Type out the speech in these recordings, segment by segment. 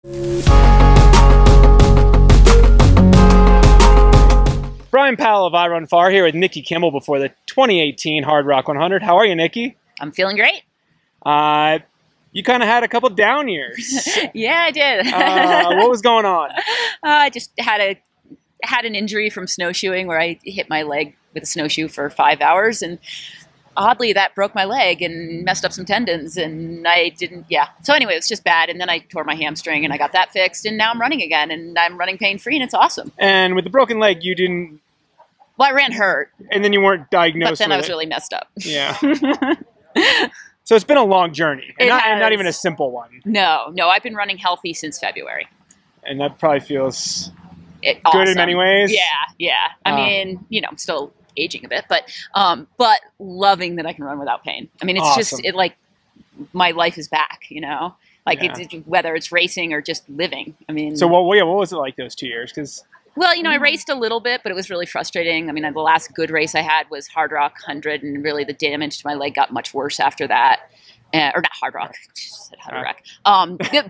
Brian Powell of I Run Far here with Nikki Kimball before the 2018 Hardrock 100. How are you, Nikki? I'm feeling great. You kind of had a couple down years. Yeah, I did. What was going on? I just had an injury from snowshoeing where I hit my leg with a snowshoe for 5 hours, and oddly that broke my leg and messed up some tendons, and I didn't, So anyway, it was just bad, and then I tore my hamstring and I got that fixed, and now I'm running again, and I'm running pain-free, and it's awesome. And with the broken leg, you didn't... Well, I ran hurt. And then you weren't diagnosed with it. But then I was really messed up. Yeah. So it's been a long journey, and not even a simple one. No, I've been running healthy since February. And that probably feels good awesome. In many ways. Yeah. I mean, I'm still aging a bit, but loving that I can run without pain. I mean, it's awesome. just like my life is back. Whether it's racing or just living. I mean, so what was it like those 2 years? Because well, I raced a little bit, but it was really frustrating. I mean, the last good race I had was Hardrock 100, and really the damage to my leg got much worse after that. Or not Hardrock, said Hardrock.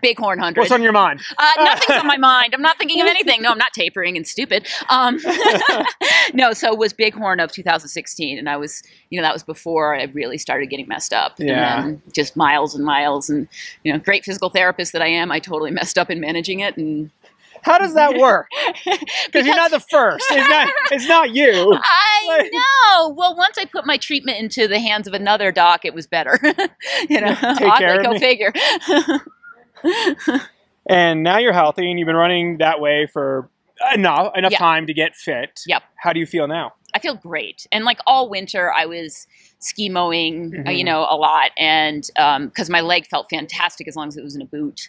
Bighorn 100. What's on your mind? Nothing's on my mind. I'm not thinking of anything. No, I'm not tapering and stupid. No, so it was Bighorn of 2016, and I was, that was before I really started getting messed up. Yeah. And then just miles and miles, and great physical therapist that I am, I totally messed up in managing it. And how does that work? Because you're not the first. It's not you. I know. Well, once I put my treatment into the hands of another doc, it was better. Take care of go me. Figure. And now you're healthy, and you've been running that way for enough time to get fit. Yep. How do you feel now? I feel great. And like all winter, I was ski mowing, a lot, and because my leg felt fantastic as long as it was in a boot.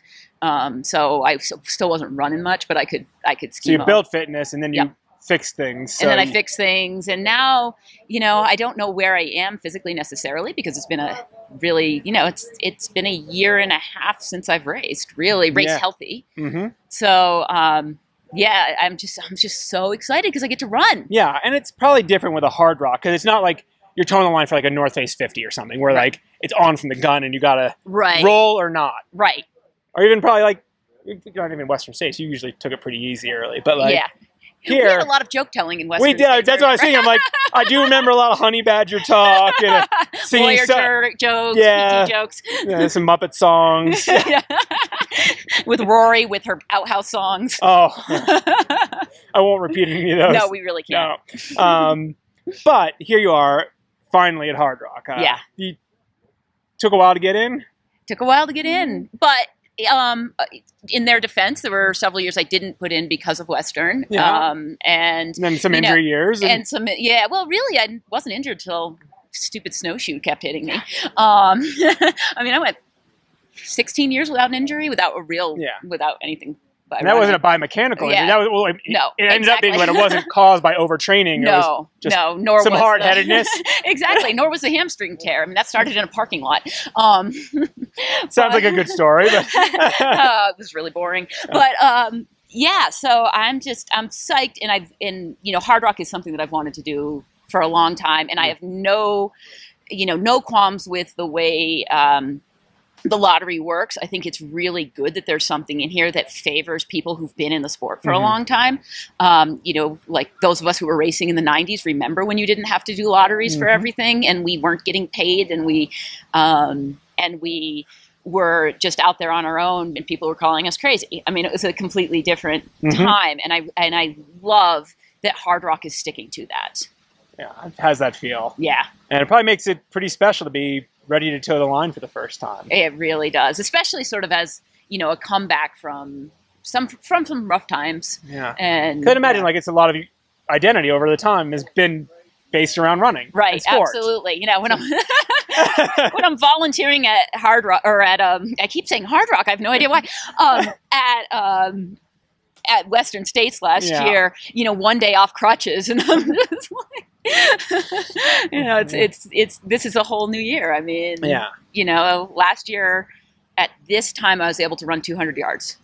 So I still wasn't running much, but I could ski. So you mow. built fitness, and then you fixed things. So and then I fixed things, and now I don't know where I am physically necessarily, because it's been a really it's been a year and a half since I've raced healthy. Mm-hmm. So I'm just so excited because I get to run. Yeah, and it's probably different with a Hardrock, because it's not like you're towing the line for like a North Face 50 or something, where like it's on from the gun and you gotta roll or not. Right. Or even probably like, you're not even Western States. You usually took it pretty easy early, but like here, we had a lot of joke telling in Western States. We did. That's what I was saying. I'm like, I do remember a lot of honey badger talk and singing jokes, PT jokes, some Muppet songs. With Rory with her outhouse songs. Oh, I won't repeat any of those. No, we really can't. No. But here you are, finally at Hardrock. You took a while to get in. Took a while to get in, but in their defense, there were several years I didn't put in because of Western, and then some injury years, and some Well, really, I wasn't injured till stupid snowshoe kept hitting me. I mean, I went 16 years without an injury, without anything. And that wasn't a biomechanical injury. That was, it ended up being, but it wasn't caused by overtraining. Nor was some hard-headedness. Exactly. Nor was the hamstring tear. I mean, that started in a parking lot. Sounds like a good story, but it was really boring. But so I'm psyched, and Hardrock is something that I've wanted to do for a long time, and I have no qualms with the way the lottery works. I think it's really good that there's something in here that favors people who've been in the sport for a long time. Like those of us who were racing in the 90s, remember when you didn't have to do lotteries for everything, and we weren't getting paid, and we were just out there on our own, and people were calling us crazy. I mean, it was a completely different time, and I love that Hardrock is sticking to that. Yeah, it has that feel. Yeah. And it probably makes it pretty special to be ready to toe the line for the first time. It really does, especially sort of as, a comeback from some rough times. Yeah. And could imagine like it's a lot of identity over the time has been based around running. Right, absolutely. When I'm when I'm volunteering at Hardrock, or at I keep saying Hardrock, I have no idea why. At Western States last year, one day off crutches, and I'm just like, this is a whole new year. I mean, last year at this time I was able to run 200 yards.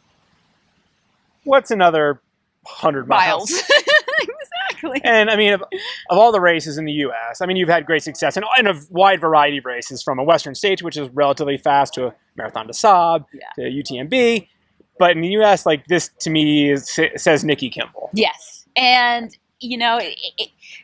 What's another 100 miles? Exactly. And I mean, of all the races in the U.S., I mean, you've had great success in a wide variety of races, from a Western States, which is relatively fast, to a Marathon des Sables, to UTMB. But in the U.S., like this to me says Nikki Kimball. Yes, and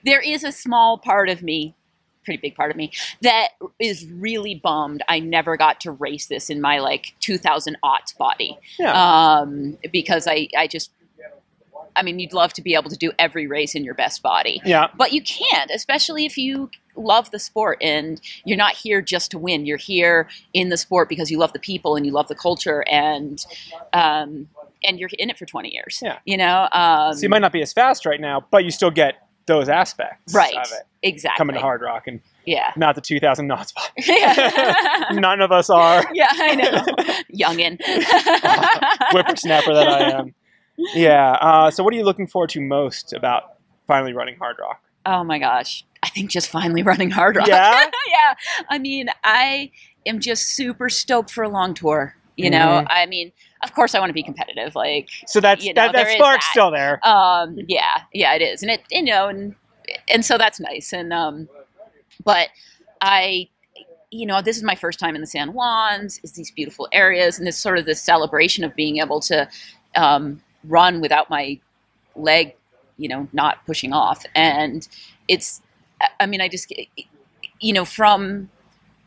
there is a small part of me, pretty big part of me, that is really bummed I never got to race this in my like 2000-aughts body. Yeah. Because I mean, you'd love to be able to do every race in your best body. Yeah. But you can't, especially if you love the sport and you're not here just to win. You're here in the sport because you love the people and you love the culture and you're in it for 20 years. Yeah. You know? So you might not be as fast right now, but you still get those aspects right. of it. Exactly. Coming to Hardrock and yeah. not the 2000-aughts body. Yeah. None of us are. Yeah, I know. Youngin. Whippersnapper that I am. Yeah. So what are you looking forward to most about finally running Hardrock? Oh my gosh. I think just finally running Hardrock. Yeah? Yeah. I mean, I am just super stoked for a long tour. You know, I mean, of course I want to be competitive. Like, so that's, that spark's still there. Yeah, it is. And it, you know, and so that's nice. And, but you know, this is my first time in the San Juans. It's these beautiful areas and this sort of this celebration of being able to, run without my leg, you know, not pushing off. And it's, I mean, I just, you know, from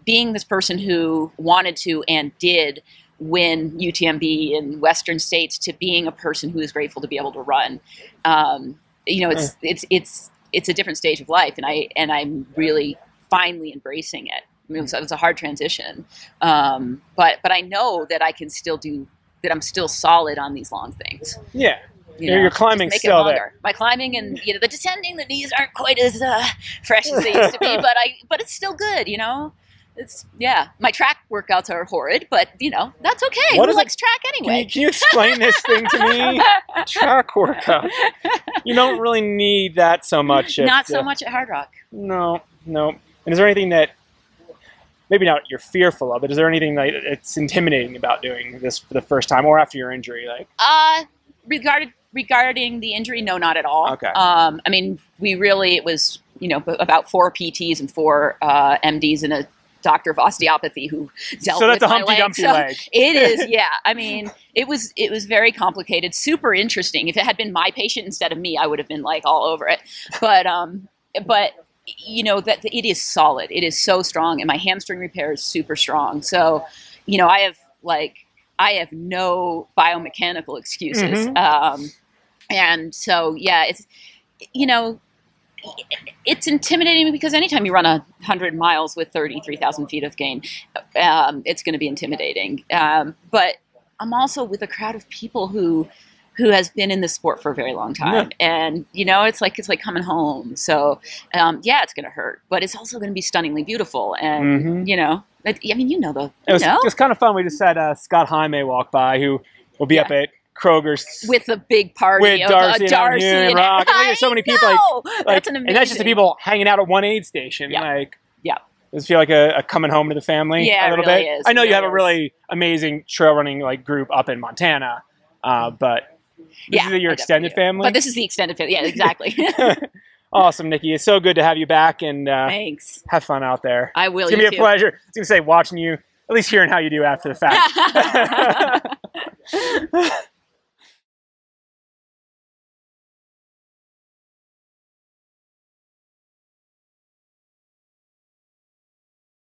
being this person who wanted to and did win UTMB in Western states to being a person who is grateful to be able to run, you know, it's a different stage of life. And I'm really finally embracing it. I mean, it was a hard transition. But I know that I can still do that. I'm still solid on these long things. Yeah. You know, your climbing's still there. My climbing and, you know, the descending, the knees aren't quite as fresh as they used to be, but it's still good, you know. It's, yeah, my track workouts are horrid, but, you know, that's okay. Who likes track anyway? Can you explain this thing to me? Track workout. You don't really need that so much. Not so much at Hardrock. No. And is there anything that, maybe not you're fearful of it, is there anything that it's intimidating about doing this for the first time or after your injury? Like, regarding the injury, no, not at all. Okay. I mean, it was, you know, about 4 PTs and 4 MDs and a doctor of osteopathy who dealt with my leg. So that's a Humpty Dumpty leg. It is, yeah. I mean, it was very complicated, super interesting. If it had been my patient instead of me, I would have been like all over it. But you know, that it is solid. It is so strong, and my hamstring repair is super strong. So, you know, I have no biomechanical excuses. And so, yeah, it's, you know, it's intimidating because anytime you run 100 miles with 33,000 feet of gain, it's going to be intimidating. But I'm also with a crowd of people who has been in this sport for a very long time. Yeah. And, you know, it's like coming home. So, yeah, it's going to hurt, but it's also going to be stunningly beautiful. And, you know, I mean, you know, it was kind of fun. We just had Scott Jaime walk by, who will be up at Kroger's with a big party with Darcy and Rock. I mean, there's so many people. Like, that's an amazing. And that's just the people hanging out at one aid station. Yeah. Like, yeah. Does it feel like a coming home to the family a little really bit? Is. I know you have a really amazing trail running like group up in Montana, but this is your extended family. But this is the extended family. Yeah, exactly. Awesome, Nikki. It's so good to have you back, and thanks. Have fun out there. I will. It's gonna be a pleasure. It's gonna say watching you, at least hearing how you do after the fact.